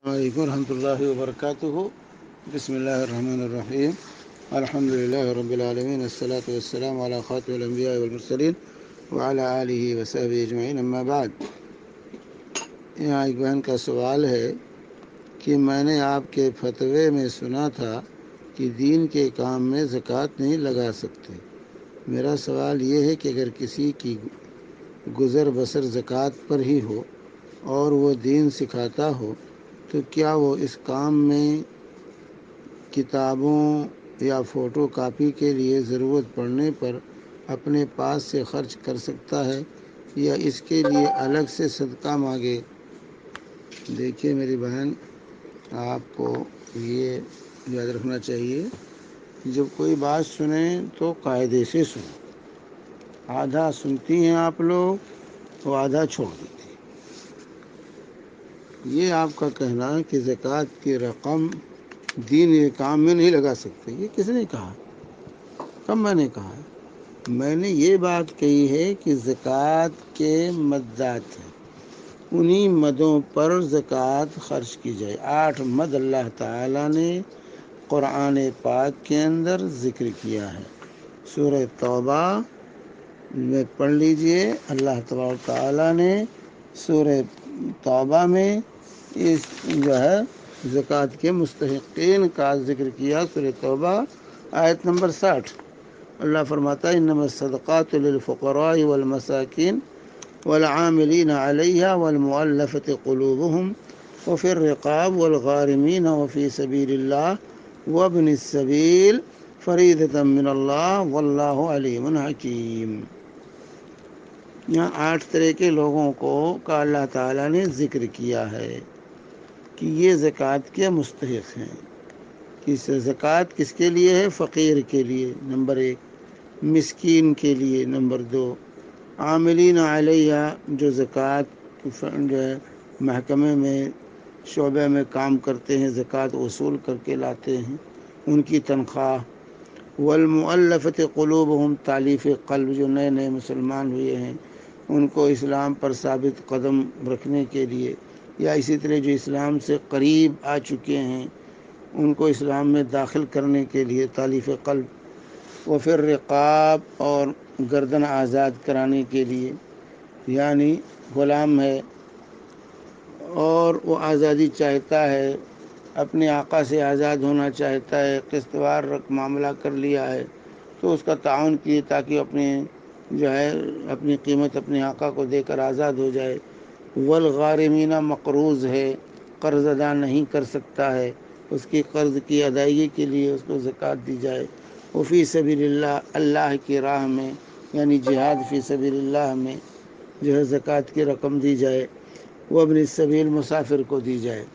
علیکم ورحمۃ اللہ وبرکاتہ۔ بسم اللہ الرحمن الرحیم۔ الحمد للہ رب العالمین، الصلاۃ والسلام علی خاتم الانبیاء والمرسلین وعلی آلہ وصحبہ اجمعین، اما بعد۔ یہاں ایک بہن کا سوال ہے کہ میں نے آپ کے فتوے میں سنا تھا کہ دین کے کام میں زکوٰۃ نہیں لگا سکتے۔ میرا سوال یہ ہے کہ اگر کسی کی گزر بسر زکوٰۃ پر ہی ہو اور وہ دین سکھاتا ہو تو کیا وہ اس کام میں کتابوں یا فوٹو کاپی کے لیے ضرورت پڑنے پر اپنے پاس سے خرچ کر سکتا ہے یا اس کے لیے الگ سے صدقہ مانگے؟ دیکھیے میری بہن، آپ کو یہ یاد رکھنا چاہیے، جب کوئی بات سنیں تو قاعدے سے سنیں۔ آدھا سنتی ہیں آپ لوگ تو آدھا چھوڑ دیتے ہیں۔ یہ آپ کا کہنا کہ زکوٰۃ کی رقم دین کے کام میں نہیں لگا سکتے، یہ کس نے کہا؟ کب میں نے کہا ہے؟ میں نے یہ بات کہی ہے کہ زکوٰۃ کے مدات ہیں، انہی مدوں پر زکوٰۃ خرچ کی جائے۔ 8 مد اللہ تعالیٰ نے قرآن پاک کے اندر ذکر کیا ہے۔ سورہ توبہ میں پڑھ لیجئے، اللہ تبارک تعالیٰ نے سورہ توبہ میں اس زکوٰۃ کے مستحقین کا ذکر کیا۔ سورہ توبہ آیت نمبر 60، اللہ فرماتا ہے انما الصدقات للفقراء والمساکین والعاملین علیہا والمؤلفۃ قلوبهم وفی الرقاب والغارمین وفی سبیل اللہ وابن السبیل فریضۃ من اللہ واللہ علیم حکیم۔ یہاں 8 طرح کے لوگوں کا اللہ تعالیٰ نے ذکر کیا ہے کہ یہ زکوٰۃ کے مستحق ہیں۔ زکوٰۃ کس کے لیے ہے؟ فقیر کے لیے نمبر 1، مسکین کے لیے نمبر 2، عاملین علیہ جو زکوٰۃ جو ہے محکمے میں شعبے میں کام کرتے ہیں، زکوٰۃ وصول کر کے لاتے ہیں، ان کی تنخواہ، والمؤلفۃ قلوبہم تالیف قلب جو نئے نئے مسلمان ہوئے ہیں ان کو اسلام پر ثابت قدم رکھنے کے لیے، یا اسی طرح جو اسلام سے قریب آ چکے ہیں ان کو اسلام میں داخل کرنے کے لیے تالیف قلب، وفی الرقاب اور گردن آزاد کرانے کے لیے، یعنی غلام ہے اور وہ آزادی چاہتا ہے، اپنے آقا سے آزاد ہونا چاہتا ہے، قسط وار معاملہ کر لیا ہے تو اس کا تعاون کیے تاکہ اپنی قیمت اپنے آقا کو دے کر آزاد ہو جائے۔ والغارمین مقروض ہے، قرض ادا نہیں کر سکتا ہے، اس کی قرض کی ادائیگی کے لیے اس کو زکوٰۃ دی جائے۔ وفی سبیل اللہ، اللہ کی راہ میں یعنی جہاد فی سبیل اللہ میں زکوٰۃ کی رقم دی جائے۔ وابن السبیل، مسافر کو دی جائے۔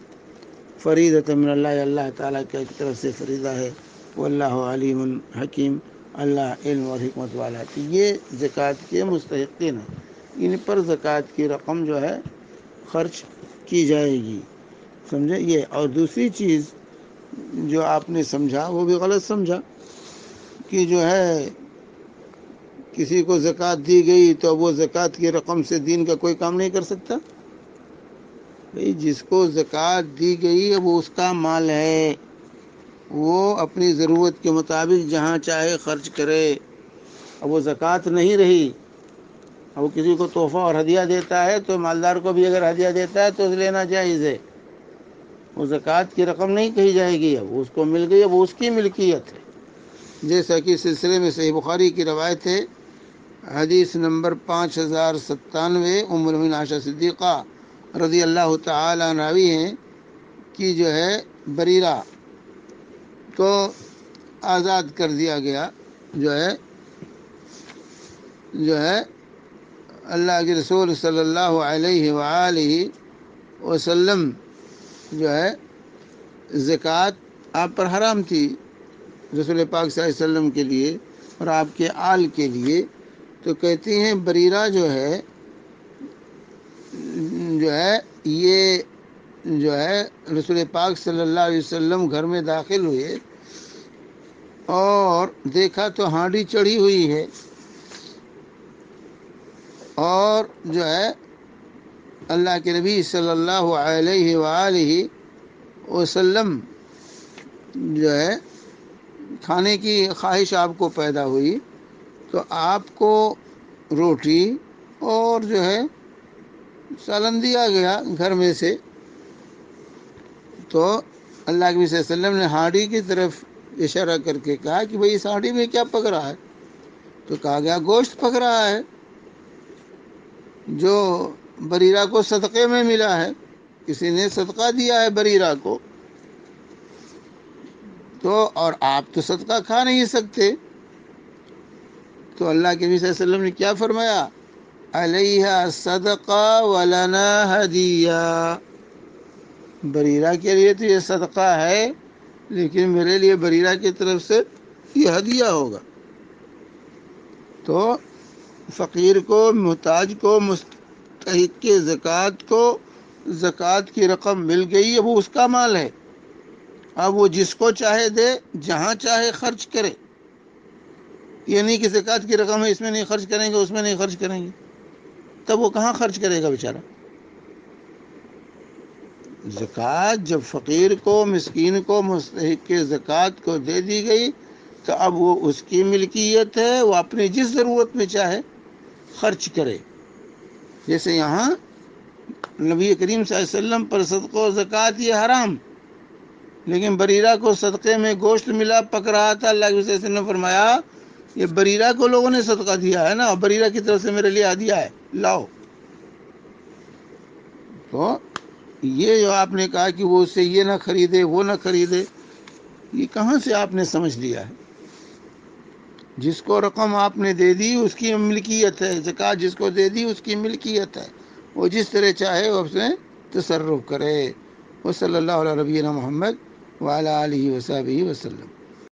فریضۃ من اللہ، اللہ تعالیٰ کی طرف سے فریضہ ہے۔ واللہ علیم حکیم، اللہ علم اور حکمت والا ہے۔ تو یہ زکوٰۃ کے مستحقین ہیں، ان پر زکوٰۃ کی رقم جو ہے خرچ کی جائے گی، سمجھے یہ۔ اور دوسری چیز جو آپ نے سمجھا وہ بھی غلط سمجھا کہ کسی کو زکوٰۃ دی گئی تو وہ زکوٰۃ کی رقم سے دین کا کوئی کام نہیں کر سکتا۔ بھئی جس کو زکوٰۃ دی گئی ہے وہ اس کا مال ہے، وہ اپنی ضرورت کے مطابق جہاں چاہے خرچ کرے۔ اب وہ زکوٰۃ نہیں رہی، اب وہ کسی کو تحفہ اور ہدیہ دیتا ہے تو مالدار کو بھی اگر ہدیہ دیتا ہے تو لینا جائز ہے، وہ زکوٰۃ کی رقم نہیں کہی جائے گی، اب اس کو مل گئی، اب وہ اس کی ملکیت ہے۔ جیسا کہ سلسلے میں صحیح بخاری کی روایت ہے، حدیث نمبر 5097، ام المؤمنین عائشہ صدیقہ رضی اللہ تعالی عنہ راوی ہیں کہ بریرہ کو آزاد کر دیا گیا، اللہ کے رسول صلی اللہ علیہ وآلہ وسلم زکوٰۃ آپ پر حرام تھی، رسول پاک صلی اللہ علیہ وسلم کے لیے اور آپ کے آل کے لیے، تو کہتی ہیں بریرہ یہ رسول پاک صلی اللہ علیہ وسلم گھر میں داخل ہوئے اور دیکھا تو ہانڈی چڑھی ہوئی ہے اور اللہ کے نبی صلی اللہ علیہ وآلہ وسلم جو ہے کھانے کی خواہش آپ کو پیدا ہوئی تو آپ کو روٹی اور جو ہے سالن دیا گیا گھر میں سے، تو اللہ کے نبی صلی اللہ علیہ وسلم نے ہانڈی کی طرف اشارہ کر کے کہا کہ بھئی اس ہانڈی میں کیا پک رہا ہے؟ تو کہا گیا گوشت پک رہا ہے جو بریرہ کو صدقے میں ملا ہے، کسی نے صدقہ دیا ہے بریرہ کو، تو اور آپ تو صدقہ کھا نہیں سکتے، تو اللہ کے نبی صلی اللہ علیہ وسلم نے کیا فرمایا؟ علیہا صدقہ ولنا ہدیہ، بریرہ کے لیے تو یہ صدقہ ہے لیکن میرے لیے بریرہ کی طرف سے یہ ہدیہ ہوگا۔ تو فقیر کو، محتاج کو، مستحق کے زکوٰۃ کو زکوٰۃ کی رقم مل گئی، اب وہ اس کا مال ہے، اب وہ جس کو چاہے دے، جہاں چاہے خرچ کرے، یہ نہیں کہ زکوٰۃ کی رقم ہے اس میں نہیں خرچ کریں گے اس میں نہیں خرچ کریں گے، تب وہ کہاں خرچ کرے گا بیچارہ؟ زکوٰۃ جب فقیر کو، مسکین کو، مستحق کے زکوٰۃ کو دے دی گئی تو اب وہ اس کی ملکیت ہے، وہ اپنی جس ضرورت میں چاہے خرچ کرے۔ جیسے یہاں نبی کریم صلی اللہ علیہ وسلم پر صدقہ و زکوٰۃ یہ حرام، لیکن بریرہ کو صدقے میں گوشت ملا، پک رہا تھا، اللہ کے وسلم نے فرمایا یہ بریرہ کو لوگوں نے صدقہ دیا ہے نا، بریرہ کی طرف سے میرے لیے ہدیہ ہے، لاؤ۔ تو یہ جو آپ نے کہا کہ وہ اس سے یہ نہ خریدے وہ نہ خریدے، یہ کہاں سے آپ نے سمجھ لیا ہے؟ جس کو رقم آپ نے دے دی اس کی ملکیت ہے، زکوٰۃ جس کو دے دی اس کی ملکیت ہے، وہ جس طرح چاہے وہ اس میں تصرف کرے۔ وصلی اللہ علیہ نبینا محمد وعلی آلہ وصحبہ وسلم۔